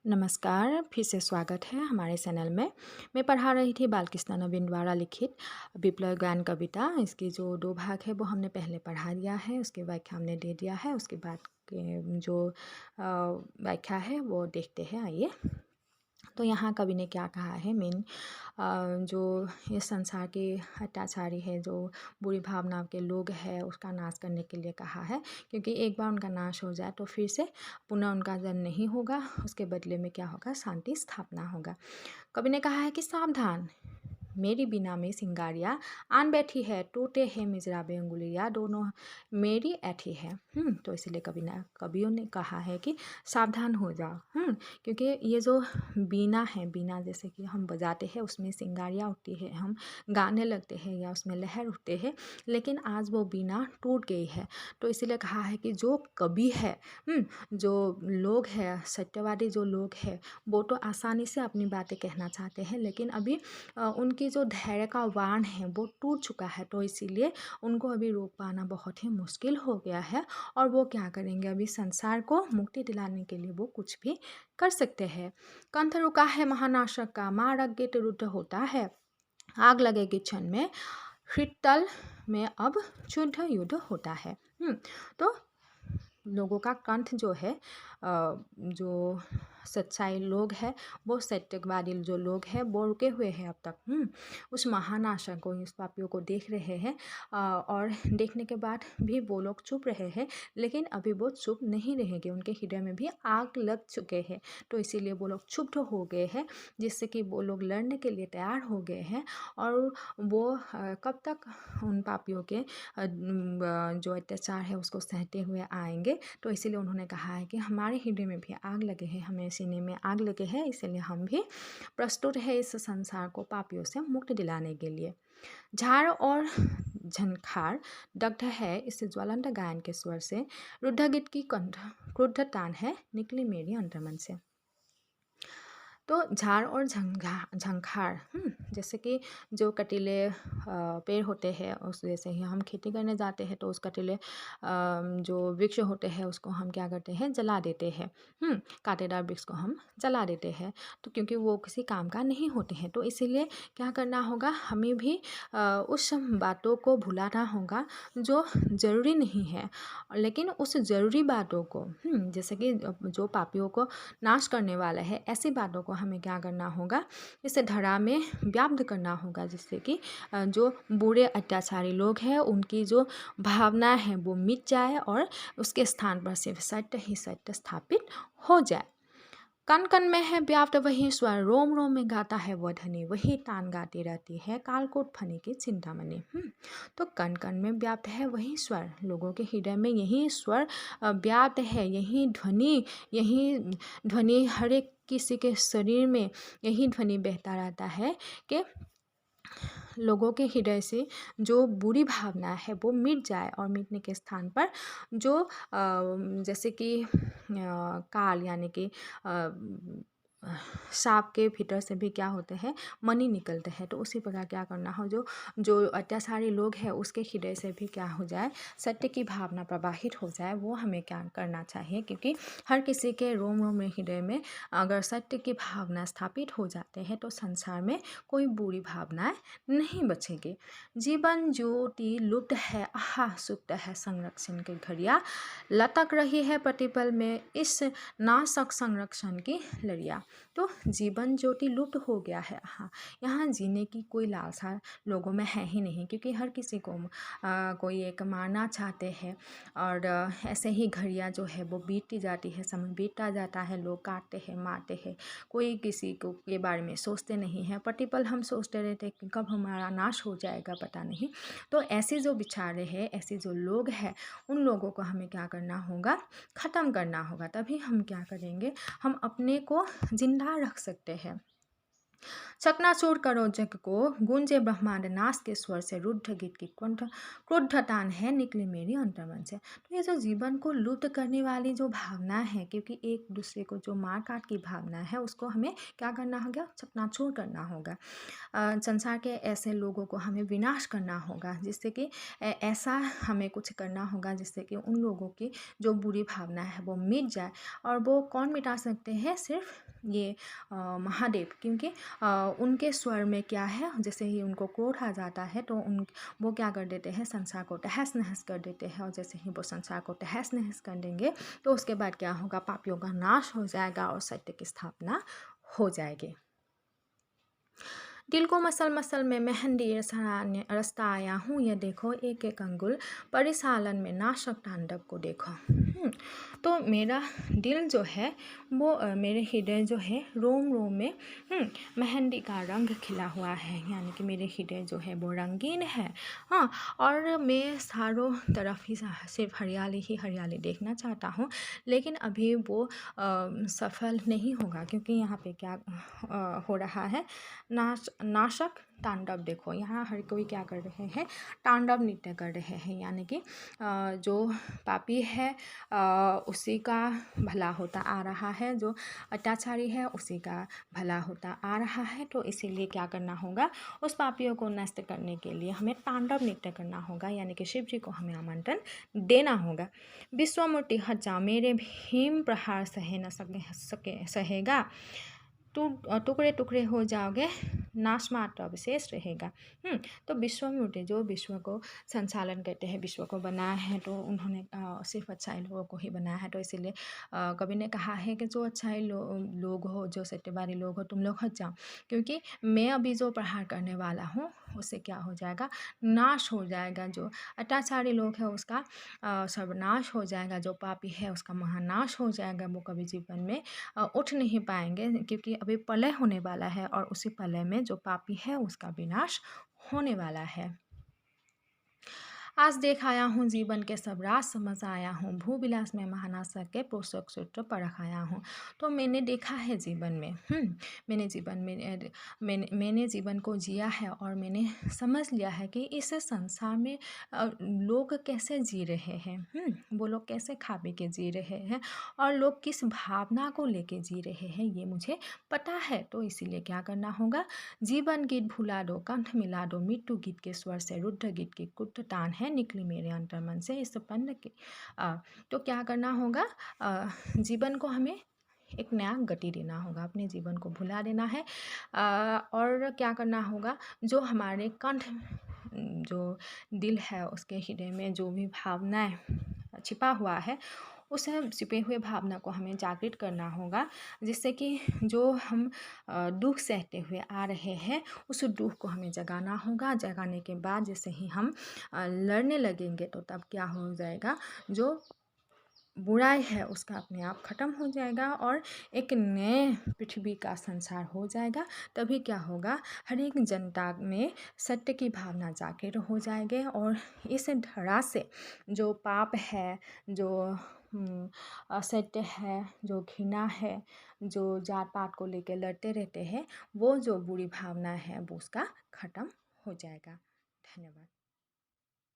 नमस्कार, फिर से स्वागत है हमारे चैनल में। मैं पढ़ा रही थी बालकृष्ण नवीन द्वारा लिखित विप्लव गान कविता। इसकी जो 2 भाग है वो हमने पहले पढ़ा दिया है, उसकी व्याख्या हमने दे दिया है। उसके बाद के जो व्याख्या है वो देखते हैं, आइए। तो यहाँ कवि ने क्या कहा है, जो इस संसार के अत्याचारी है, जो बुरी भावनाओं के लोग हैं, उसका नाश करने के लिए कहा है। क्योंकि एक बार उनका नाश हो जाए तो फिर से पुनः उनका जन्म नहीं होगा, उसके बदले में क्या होगा, शांति स्थापना होगा। कवि ने कहा है कि सावधान, मेरी बीना में सिंगारिया आन बैठी है, टूटे हैं मिजराबे अंगुलिया, दोनों मेरी ऐठी है। तो इसलिए कवियों ने कहा है कि सावधान हो जाओ। क्योंकि ये जो बीना है, बीना जैसे कि हम बजाते हैं, उसमें सिंगारियाँ उठती है, हम गाने लगते हैं या उसमें लहर उठते हैं, लेकिन आज वो बीना टूट गई है। तो इसीलिए कहा है कि जो कवि है, जो लोग हैं, सत्यवादी जो लोग हैं, वो तो आसानी से अपनी बातें कहना चाहते हैं, लेकिन अभी उनकी जो धैर्य का बांध है वो टूट चुका है। तो इसीलिए उनको अभी रोक पाना बहुत ही मुश्किल हो गया है। और वो क्या करेंगे, अभी संसार को मुक्ति दिलाने के लिए वो कुछ भी कर सकते हैं। कंठ रुका है महानाशक का, मार अज्ञे रुद्ध होता है, आग लगेगी क्षण में, हृतल में अब शुद्ध युद्ध होता है। तो लोगों का कंठ जो है, जो सच्चाई लोग हैं, वो सत्यवादी जो लोग हैं, वो रुके हुए हैं अब तक। उस महानाशक को, उस पापियों को देख रहे हैं, और देखने के बाद भी वो लोग चुप रहे हैं, लेकिन अभी वो चुप नहीं रहेंगे, उनके हृदय में भी आग लग चुके हैं। तो इसीलिए वो लोग चुप तो हो गए हैं, जिससे कि वो लोग लड़ने के लिए तैयार हो गए हैं। और वो कब तक उन पापियों के जो अत्याचार है उसको सहते हुए आएंगे। तो इसीलिए उन्होंने कहा है कि हमारे हृदय में भी आग लगे हैं, हमें सीने में आग लगे हैं, इसलिए हम भी प्रस्तुत है इस संसार को पापियों से मुक्त दिलाने के लिए। झाड़ और झंखार दग्ध है इस ज्वलंत गायन के स्वर से, रुद्ध गीत की कंठ क्रुद्ध तान है निकली मेरी अंतर्मन से। तो झाड़ और झंखार, जैसे कि जो कटीले पेड़ होते हैं, उस जैसे ही हम खेती करने जाते हैं तो उस कटीले जो वृक्ष होते हैं उसको हम क्या करते हैं, जला देते हैं। कांटेदार वृक्ष को हम जला देते हैं, तो क्योंकि वो किसी काम का नहीं होते हैं। तो इसीलिए क्या करना होगा, हमें भी उस बातों को भुलाना होगा जो ज़रूरी नहीं है, लेकिन उस ज़रूरी बातों को, जैसे कि जो पापियों को नाश करने वाला है, ऐसी बातों को हमें क्या करना होगा, इसे धरा में व्याप्त करना होगा, जिससे कि जो बुरे अत्याचारी लोग हैं उनकी जो भावना है वो मिट जाए और उसके स्थान पर सिर्फ सत्य ही सत्य स्थापित हो जाए। कण कण में है व्याप्त वही स्वर, रोम रोम में गाता है वह ध्वनि, वही तान गाती रहती है कालकोट फनी की चिंतामणि। तो कण कण में व्याप्त है वही स्वर, लोगों के हृदय में यही स्वर व्याप्त है, यही ध्वनि हर एक किसी के शरीर में यही ध्वनि बहता रहता है कि लोगों के हृदय से जो बुरी भावना है वो मिट जाए, और मिटने के स्थान पर जो जैसे कि काल यानी कि सांप के भीतर से भी क्या होते हैं, मणि निकलते हैं। तो उसी प्रकार क्या करना हो, जो जो अत्याचारी लोग हैं उसके हृदय से भी क्या हो जाए, सत्य की भावना प्रवाहित हो जाए, वो हमें क्या करना चाहिए। क्योंकि हर किसी के रोम रोम में, हृदय में अगर सत्य की भावना स्थापित हो जाते हैं तो संसार में कोई बुरी भावनाएं नहीं बचेगी। जीवन ज्योति लुप्त है, आहा सुप्त है संरक्षण की घड़िया, लटक रही है प्रतिपल में इस नाशक संरक्षण की लड़िया। तो जीवन ज्योति लुप्त हो गया है, हाँ, यहाँ जीने की कोई लालसा लोगों में है ही नहीं, क्योंकि हर किसी को कोई एक मारना चाहते हैं, और ऐसे ही घड़ियाँ जो है वो बीतती जाती है, समय बीतता जाता है, लोग काटते हैं, मारते हैं, कोई किसी को के बारे में सोचते नहीं है। प्रतिपल हम सोचते रहते हैं कि कब हमारा नाश हो जाएगा, पता नहीं। तो ऐसे जो बिचारे हैं, ऐसे जो लोग हैं, उन लोगों को हमें क्या करना होगा, ख़त्म करना होगा। तभी हम क्या करेंगे, हम अपने को जिंदा रख सकते हैं। चकनाचूर करो जग को, गूंजे ब्रह्मांड नाश के स्वर से, रुद्ध गीत की कंठ क्रुद्ध तान है निकले मेरी अंतर्मन से। तो ये जो जीवन को लुप्त करने वाली जो भावना है, क्योंकि एक दूसरे को जो मार काट की भावना है, उसको हमें क्या करना होगा, चकनाचूर करना होगा। संसार के ऐसे लोगों को हमें विनाश करना होगा, जिससे कि ऐसा हमें कुछ करना होगा जिससे कि उन लोगों की जो बुरी भावना है वो मिट जाए। और वो कौन मिटा सकते हैं, सिर्फ ये महादेव, क्योंकि उनके स्वर में क्या है, जैसे ही उनको क्रोध आ जाता है तो वो क्या कर देते हैं, संसार को तहस नहस कर देते हैं। और जैसे ही वो संसार को तहस नहस कर देंगे तो उसके बाद क्या होगा, पापियों का नाश हो जाएगा और सत्य की स्थापना हो जाएगी। दिल को मसल मसल में मेहंदी रस्ता आया हूँ, ये देखो एक एक अंगुल परिसालन में नाशक तांडव को देखो। तो मेरा दिल जो है वो मेरे हृदय जो है रोम रोम में मेहंदी का रंग खिला हुआ है, यानी कि मेरे हृदय जो है वो रंगीन है। हाँ, और मैं चारों तरफ ही सिर्फ हरियाली ही हरियाली देखना चाहता हूँ, लेकिन अभी वो सफल नहीं होगा, क्योंकि यहाँ पे क्या हो रहा है, नाशक तांडव देखो। यहाँ हर कोई क्या कर रहे हैं, तांडव नृत्य कर रहे हैं, यानी कि जो पापी है उसी का भला होता आ रहा है, जो अत्याचारी है उसी का भला होता आ रहा है। तो इसीलिए क्या करना होगा, उस पापियों को नष्ट करने के लिए हमें तांडव नृत्य करना होगा, यानी कि शिव जी को हमें आमंत्रण देना होगा। विश्वमूर्ति हट जा, मेरे भीम प्रहार सहे न सहेगा, टुकड़े टुकड़े हो जाओगे, नाश मात्र अवशेष रहेगा। तो विश्वमूर्ति जो विश्व को संचालन करते हैं, विश्व को बनाया है, तो उन्होंने सिर्फ अच्छाई लोगों को ही बनाया है। तो इसीलिए कवि ने कहा है कि जो अच्छाई लोग हो, जो सत्यवादी लोग हो, तुम लोग हट जाओ, क्योंकि मैं अभी जो प्रहार करने वाला हूँ उससे क्या हो जाएगा, नाश हो जाएगा। जो अत्याचारी लोग हैं उसका सर्वनाश हो जाएगा, जो पापी है उसका महानाश हो जाएगा। वो कभी जीवन में उठ नहीं पाएंगे, क्योंकि अभी प्रलय होने वाला है और उसी प्रलय में जो पापी है उसका विनाश होने वाला है। आज देख आया हूँ जीवन के सब राज समझ आया हूँ, भूविलास में महानाशक के पोषक सूत्र परख आया हूँ। तो मैंने देखा है जीवन में, मैंने जीवन को जिया है और मैंने समझ लिया है कि इस संसार में लोग कैसे जी रहे हैं, वो लोग कैसे खा पी के जी रहे हैं और लोग किस भावना को लेके जी रहे हैं, ये मुझे पता है। तो इसीलिए क्या करना होगा, जीवन गीत भुला दो, कंठ मिला दो मृत्यु गीत के स्वर से, रुद्र गीत की कुट तान है निकली मेरे अंतर्मन से इस पन्न के। तो क्या करना होगा, जीवन को हमें एक नया गति देना होगा, अपने जीवन को भुला देना है। और क्या करना होगा, जो हमारे कंठ, जो दिल है उसके हृदय में जो भी भावनाएं छिपा हुआ है, उस छिपे हुए भावना को हमें जागृत करना होगा, जिससे कि जो हम दुख सहते हुए आ रहे हैं उस दुख को हमें जगाना होगा। जगाने के बाद जैसे ही हम लड़ने लगेंगे तो तब क्या हो जाएगा, जो बुराई है उसका अपने आप ख़त्म हो जाएगा और एक नए पृथ्वी का संसार हो जाएगा। तभी क्या होगा, हर एक जनता में सत्य की भावना जागृत हो जाएगी और इस धरा से जो पाप है, जो असत्य है, जो घृणा है, जो जात पात को लेकर लड़ते रहते हैं, वो जो बुरी भावना है वो उसका ख़त्म हो जाएगा। धन्यवाद।